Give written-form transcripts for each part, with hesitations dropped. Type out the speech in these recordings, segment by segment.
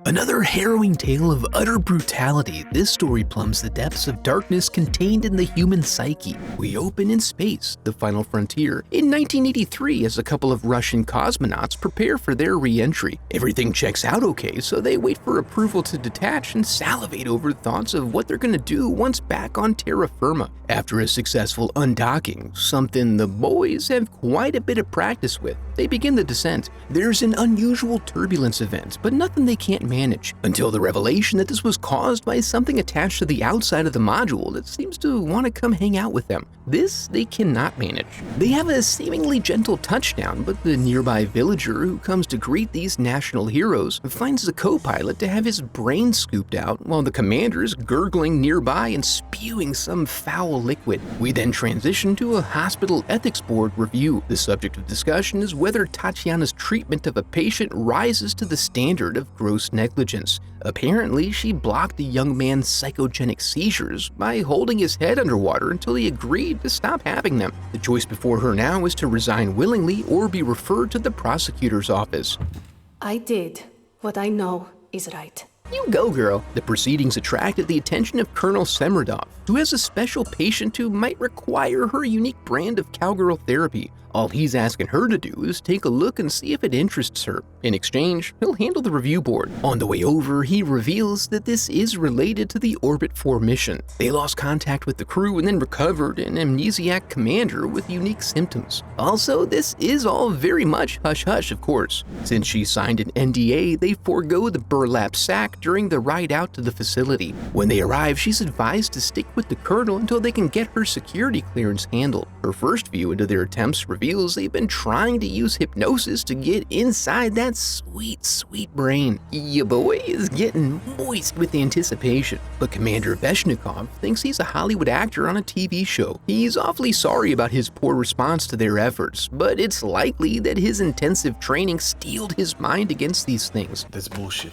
Another harrowing tale of utter brutality, this story plumbs the depths of darkness contained in the human psyche. We open in space, the final frontier, in 1983 as a couple of Russian cosmonauts prepare for their re-entry. Everything checks out okay, so they wait for approval to detach and salivate over thoughts of what they're gonna do once back on terra firma. After a successful undocking, something the boys have quite a bit of practice with, they begin the descent. There's an unusual turbulence event, but nothing they can't manage, until the revelation that this was caused by something attached to the outside of the module that seems to want to come hang out with them. This they cannot manage. They have a seemingly gentle touchdown, but the nearby villager who comes to greet these national heroes finds the co-pilot to have his brain scooped out while the commander is gurgling nearby and spewing some foul liquid. We then transition to a hospital ethics board review. The subject of discussion is whether Tatiana's treatment of a patient rises to the standard of gross negligence. Apparently, she blocked the young man's psychogenic seizures by holding his head underwater until he agreed to stop having them. The choice before her now is to resign willingly or be referred to the prosecutor's office. I did what I know is right. You go, girl. The proceedings attracted the attention of Colonel Semerdov, who has a special patient who might require her unique brand of cowgirl therapy. All he's asking her to do is take a look and see if it interests her. In exchange, he'll handle the review board. On the way over, he reveals that this is related to the Orbit 4 mission. They lost contact with the crew and then recovered an amnesiac commander with unique symptoms. Also, this is all very much hush-hush, of course. Since she signed an NDA, they forego the burlap sack during the ride out to the facility. When they arrive, she's advised to stick with the colonel until they can get her security clearance handled. Her first view into their attempts reveals they've been trying to use hypnosis to get inside that sweet, sweet brain. Ya boy is getting moist with anticipation, but Commander Veshnikov thinks he's a Hollywood actor on a TV show. He's awfully sorry about his poor response to their efforts, but it's likely that his intensive training steeled his mind against these things. That's bullshit.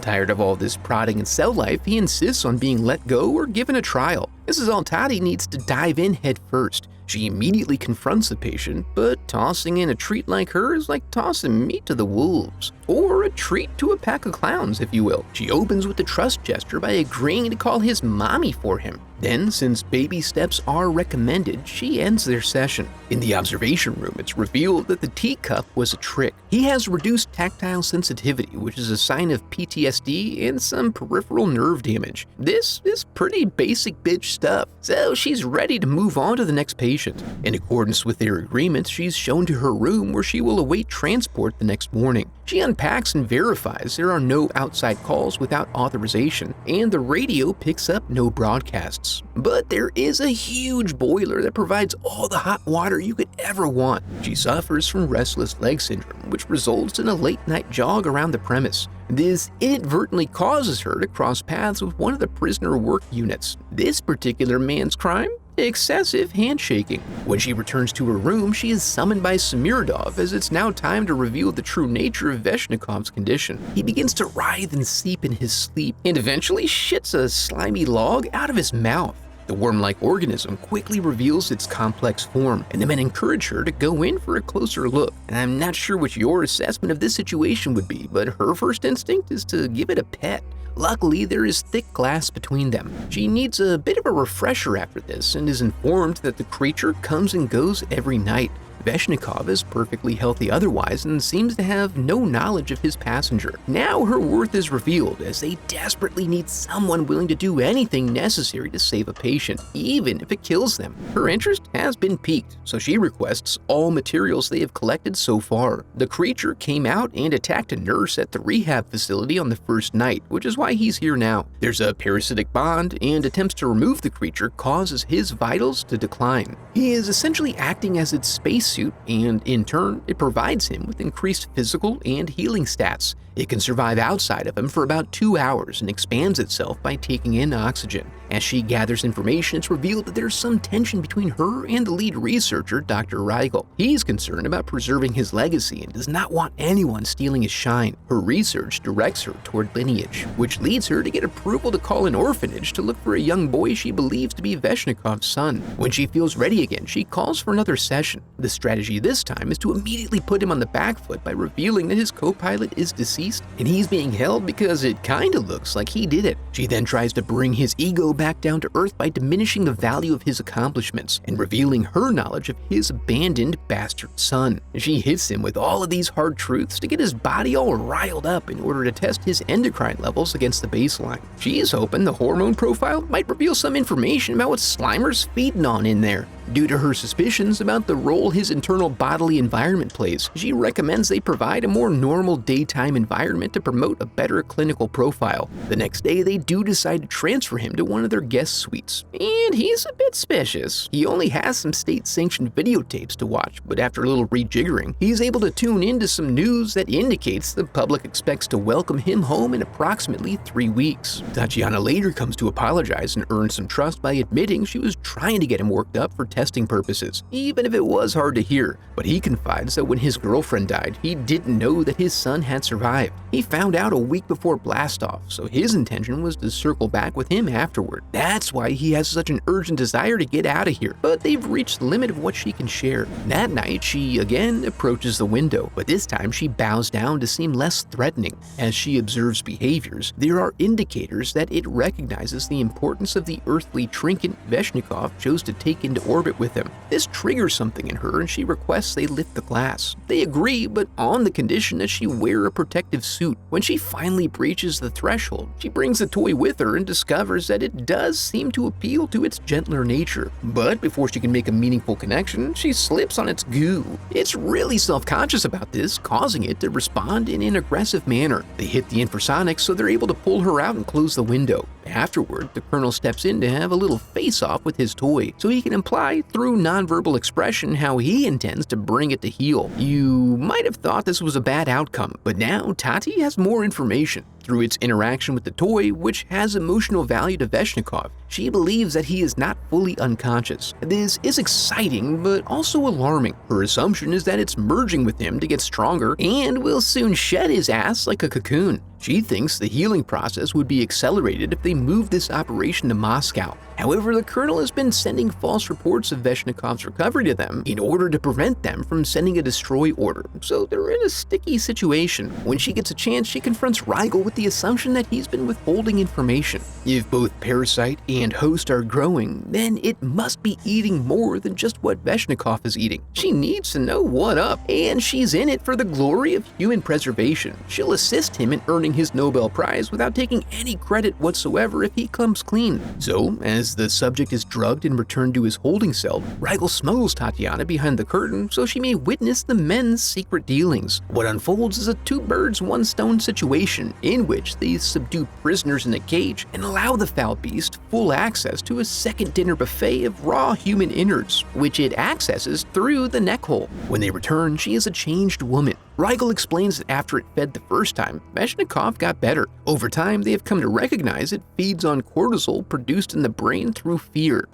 Tired of all this prodding and cell life, he insists on being let go or given a trial. This is all Tati needs to dive in head first. She immediately confronts the patient, but tossing in a treat like her is like tossing meat to the wolves. Or a treat to a pack of clowns, if you will. She opens with a trust gesture by agreeing to call his mommy for him. Then, since baby steps are recommended, she ends their session. In the observation room, it's revealed that the teacup was a trick. He has reduced tactile sensitivity, which is a sign of PTSD and some peripheral nerve damage. This is pretty basic bitch stuff, so she's ready to move on to the next patient. In accordance with their agreement, she's shown to her room where she will await transport the next morning. She unpacks and verifies there are no outside calls without authorization, and the radio picks up no broadcasts. But there is a huge boiler that provides all the hot water you could ever want. She suffers from restless leg syndrome, which results in a late-night jog around the premise. This inadvertently causes her to cross paths with one of the prisoner work units. This particular man's crime? Excessive handshaking. When she returns to her room, she is summoned by Semirdov as it's now time to reveal the true nature of Veshnikov's condition. He begins to writhe and seep in his sleep, and eventually shits a slimy log out of his mouth. The worm-like organism quickly reveals its complex form, and the men encourage her to go in for a closer look. And I'm not sure what your assessment of this situation would be, but her first instinct is to give it a pet. Luckily, there is thick glass between them. She needs a bit of a refresher after this and is informed that the creature comes and goes every night. Veshnikov is perfectly healthy otherwise and seems to have no knowledge of his passenger. Now her worth is revealed as they desperately need someone willing to do anything necessary to save a patient, even if it kills them. Her interest has been piqued, so she requests all materials they have collected so far. The creature came out and attacked a nurse at the rehab facility on the first night, which is why he's here now. There's a parasitic bond, and attempts to remove the creature causes his vitals to decline. He is essentially acting as its spacesuit, and in turn, it provides him with increased physical and healing stats. It can survive outside of him for about 2 hours and expands itself by taking in oxygen. As she gathers information, it's revealed that there's some tension between her and the lead researcher, Dr. Rigel. He's concerned about preserving his legacy and does not want anyone stealing his shine. Her research directs her toward lineage, which leads her to get approval to call an orphanage to look for a young boy she believes to be Veshnikov's son. When she feels ready again, she calls for another session. The strategy this time is to immediately put him on the back foot by revealing that his co-pilot is deceased beast, and he's being held because it kinda looks like he did it. She then tries to bring his ego back down to earth by diminishing the value of his accomplishments and revealing her knowledge of his abandoned bastard son. She hits him with all of these hard truths to get his body all riled up in order to test his endocrine levels against the baseline. She is hoping the hormone profile might reveal some information about what Slimer's feeding on in there. Due to her suspicions about the role his internal bodily environment plays, she recommends they provide a more normal daytime environment to promote a better clinical profile. The next day, they do decide to transfer him to one of their guest suites, and he's a bit suspicious. He only has some state-sanctioned videotapes to watch, but after a little rejiggering, he's able to tune into some news that indicates the public expects to welcome him home in approximately 3 weeks. Tatiana later comes to apologize and earn some trust by admitting she was trying to get him worked up for testing purposes, even if it was hard to hear. But he confides that when his girlfriend died, he didn't know that his son had survived. He found out a week before blastoff, so his intention was to circle back with him afterward. That's why he has such an urgent desire to get out of here, but they've reached the limit of what she can share. That night, she again approaches the window, but this time she bows down to seem less threatening. As she observes behaviors, there are indicators that it recognizes the importance of the earthly trinket Veshnikov chose to take into orbit with him. This triggers something in her and she requests they lift the glass. They agree, but on the condition that she wear a protective suit. When she finally breaches the threshold, she brings the toy with her and discovers that it does seem to appeal to its gentler nature. But before she can make a meaningful connection, she slips on its goo. It's really self-conscious about this, causing it to respond in an aggressive manner. They hit the infrasonics, so they're able to pull her out and close the window. Afterward, the Colonel steps in to have a little face-off with his toy, so he can imply through nonverbal expression how he intends to bring it to heel. You might have thought this was a bad outcome, but now Tati has more information. Through its interaction with the toy, which has emotional value to Veshnikov, she believes that he is not fully unconscious. This is exciting, but also alarming. Her assumption is that it's merging with him to get stronger and will soon shed his ass like a cocoon. She thinks the healing process would be accelerated if they moved this operation to Moscow. However, the Colonel has been sending false reports of Veshnikov's recovery to them in order to prevent them from sending a destroy order, so they're in a sticky situation. When she gets a chance, she confronts Rigel with the assumption that he's been withholding information. If both parasite and host are growing, then it must be eating more than just what Veshnikov is eating. She needs to know what up, and she's in it for the glory of human preservation. She'll assist him in earning his Nobel Prize without taking any credit whatsoever if he comes clean. So, as the subject is drugged and returned to his holding cell, Rigel smuggles Tatiana behind the curtain so she may witness the men's secret dealings. What unfolds is a two birds, one stone situation in which they subdue prisoners in a cage and allow the foul beast full access to a second dinner buffet of raw human innards, which it accesses through the neck hole. When they return, she is a changed woman. Rigel explains that after it fed the first time, Veshnikov got better. Over time, they have come to recognize it feeds on cortisol produced in the brain through fear.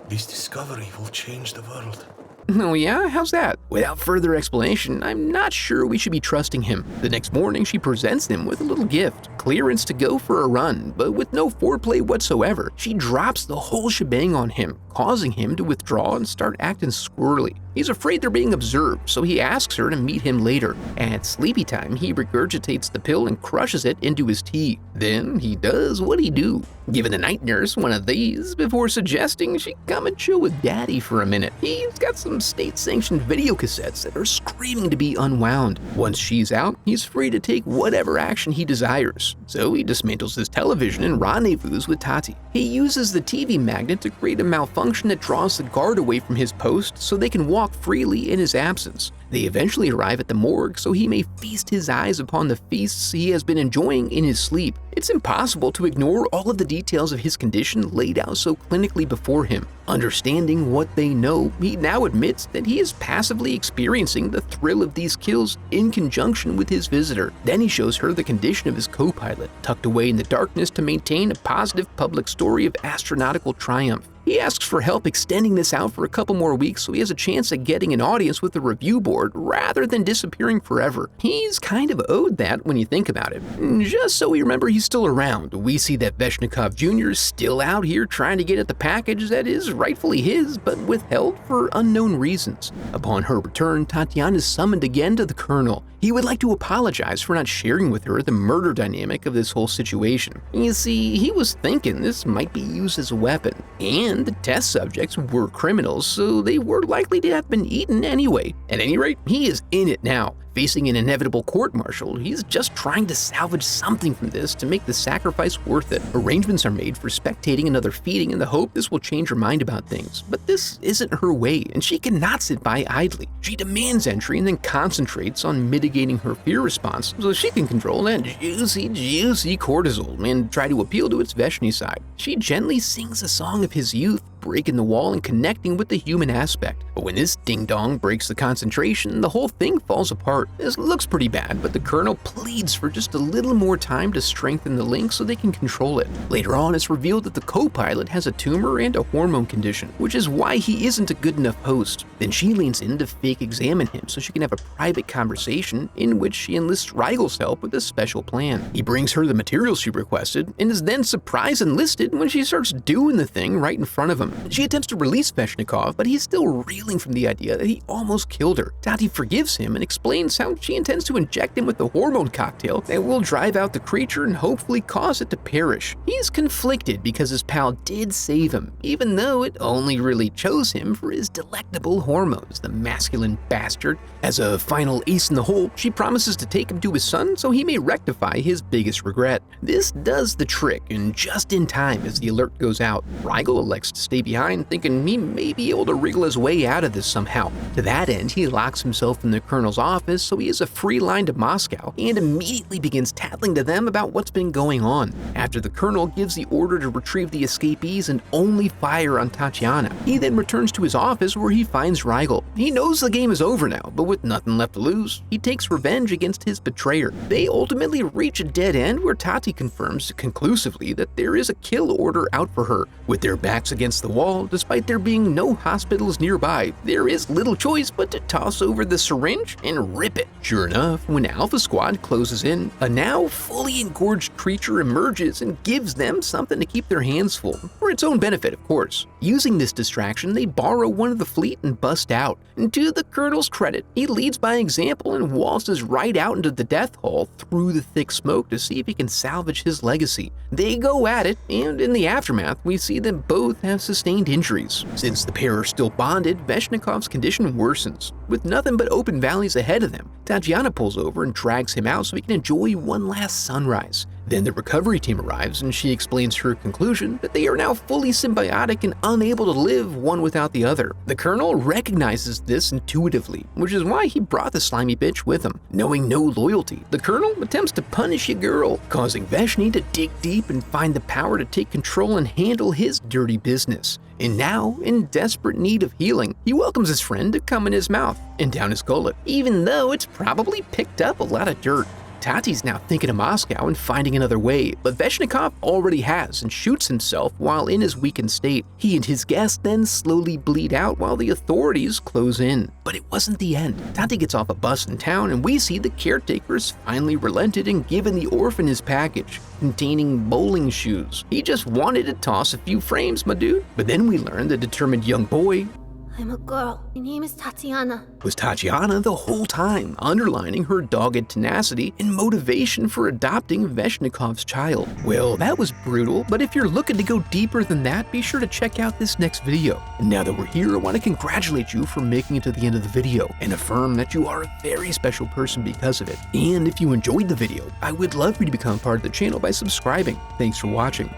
This discovery will change the world. Oh yeah? How's that? Without further explanation, I'm not sure we should be trusting him. The next morning, she presents him with a little gift. Clearance to go for a run, but with no foreplay whatsoever. She drops the whole shebang on him, causing him to withdraw and start acting squirrely. He's afraid they're being observed, so he asks her to meet him later. At sleepy time, he regurgitates the pill and crushes it into his tea. Then he does what he do, giving the night nurse one of these before suggesting she come and chill with daddy for a minute. He's got some state-sanctioned video cassettes that are screaming to be unwound. Once she's out, he's free to take whatever action he desires. So he dismantles his television and rendezvous with Tati. He uses the TV magnet to create a malfunction that draws the guard away from his post so they can walk freely in his absence. They eventually arrive at the morgue so he may feast his eyes upon the feasts he has been enjoying in his sleep. It's impossible to ignore all of the details of his condition laid out so clinically before him. Understanding what they know, he now admits that he is passively experiencing the thrill of these kills in conjunction with his visitor. Then he shows her the condition of his co-pilot, tucked away in the darkness to maintain a positive public story of astronautical triumph. He asks for help extending this out for a couple more weeks so he has a chance at getting an audience with the review board rather than disappearing forever. He's kind of owed that when you think about it. Just so we remember he's still around, we see that Veshnikov Jr. is still out here trying to get at the package that is rightfully his but withheld for unknown reasons. Upon her return, Tatiana is summoned again to the Colonel. He would like to apologize for not sharing with her the murder dynamic of this whole situation. You see, he was thinking this might be used as a weapon, and the test subjects were criminals, so they were likely to have been eaten anyway. At any rate, he is in it now. Facing an inevitable court-martial, he's just trying to salvage something from this to make the sacrifice worth it. Arrangements are made for spectating another feeding in the hope this will change her mind about things. But this isn't her way, and she cannot sit by idly. She demands entry and then concentrates on mitigating her fear response so she can control that juicy cortisol and try to appeal to its Veshni side. She gently sings a song of his youth, breaking the wall and connecting with the human aspect. But when this ding-dong breaks the concentration, the whole thing falls apart. This looks pretty bad, but the Colonel pleads for just a little more time to strengthen the link so they can control it. Later on, it's revealed that the co-pilot has a tumor and a hormone condition, which is why he isn't a good enough host. Then she leans in to fake examine him so she can have a private conversation in which she enlists Rigel's help with a special plan. He brings her the materials she requested and is then surprised and listed when she starts doing the thing right in front of him. She attempts to release Veshnikov, but he's still reeling from the idea that he almost killed her. Tati forgives him and explains how she intends to inject him with the hormone cocktail that will drive out the creature and hopefully cause it to perish. He's conflicted because his pal did save him, even though it only really chose him for his delectable hormones, the masculine bastard. As a final ace in the hole, she promises to take him to his son so he may rectify his biggest regret. This does the trick, and just in time as the alert goes out, Rigel elects to stay behind, thinking he may be able to wriggle his way out of this somehow. To that end, he locks himself in the Colonel's office so he has a free line to Moscow and immediately begins tattling to them about what's been going on. After the Colonel gives the order to retrieve the escapees and only fire on Tatiana, he then returns to his office where he finds Rigel. He knows the game is over now, but with nothing left to lose, he takes revenge against his betrayer. They ultimately reach a dead end where Tati confirms conclusively that there is a kill order out for her. With their backs against the wall, despite there being no hospitals nearby, there is little choice but to toss over the syringe and rip it. Sure enough, when Alpha Squad closes in, a now fully engorged creature emerges and gives them something to keep their hands full, for its own benefit, of course. Using this distraction, they borrow one of the fleet and bust out. And to the Colonel's credit, he leads by example and waltzes right out into the death hall through the thick smoke to see if he can salvage his legacy. They go at it, and in the aftermath, we see them both have sustained injuries. Since the pair are still bonded, Veshnikov's condition worsens. With nothing but open valleys ahead of them, Tatiana pulls over and drags him out so he can enjoy one last sunrise. Then the recovery team arrives and she explains her conclusion that they are now fully symbiotic and unable to live one without the other. The Colonel recognizes this intuitively, which is why he brought the slimy bitch with him. Knowing no loyalty, the Colonel attempts to punish a girl, causing Veshni to dig deep and find the power to take control and handle his dirty business. And now, in desperate need of healing, he welcomes his friend to come in his mouth and down his gullet, even though it's probably picked up a lot of dirt. Tati's now thinking of Moscow and finding another way, but Veshnikov already has and shoots himself while in his weakened state. He and his guest then slowly bleed out while the authorities close in. But it wasn't the end. Tati gets off a bus in town and we see the caretakers finally relented and given the orphan his package, containing bowling shoes. He just wanted to toss a few frames, my dude. But then we learn the determined young boy I'm a girl. My name is Tatiana. was Tatiana the whole time, underlining her dogged tenacity and motivation for adopting Veshnikov's child. Well, that was brutal, but if you're looking to go deeper than that, be sure to check out this next video. And now that we're here, I want to congratulate you for making it to the end of the video and affirm that you are a very special person because of it. And if you enjoyed the video, I would love for you to become part of the channel by subscribing. Thanks for watching.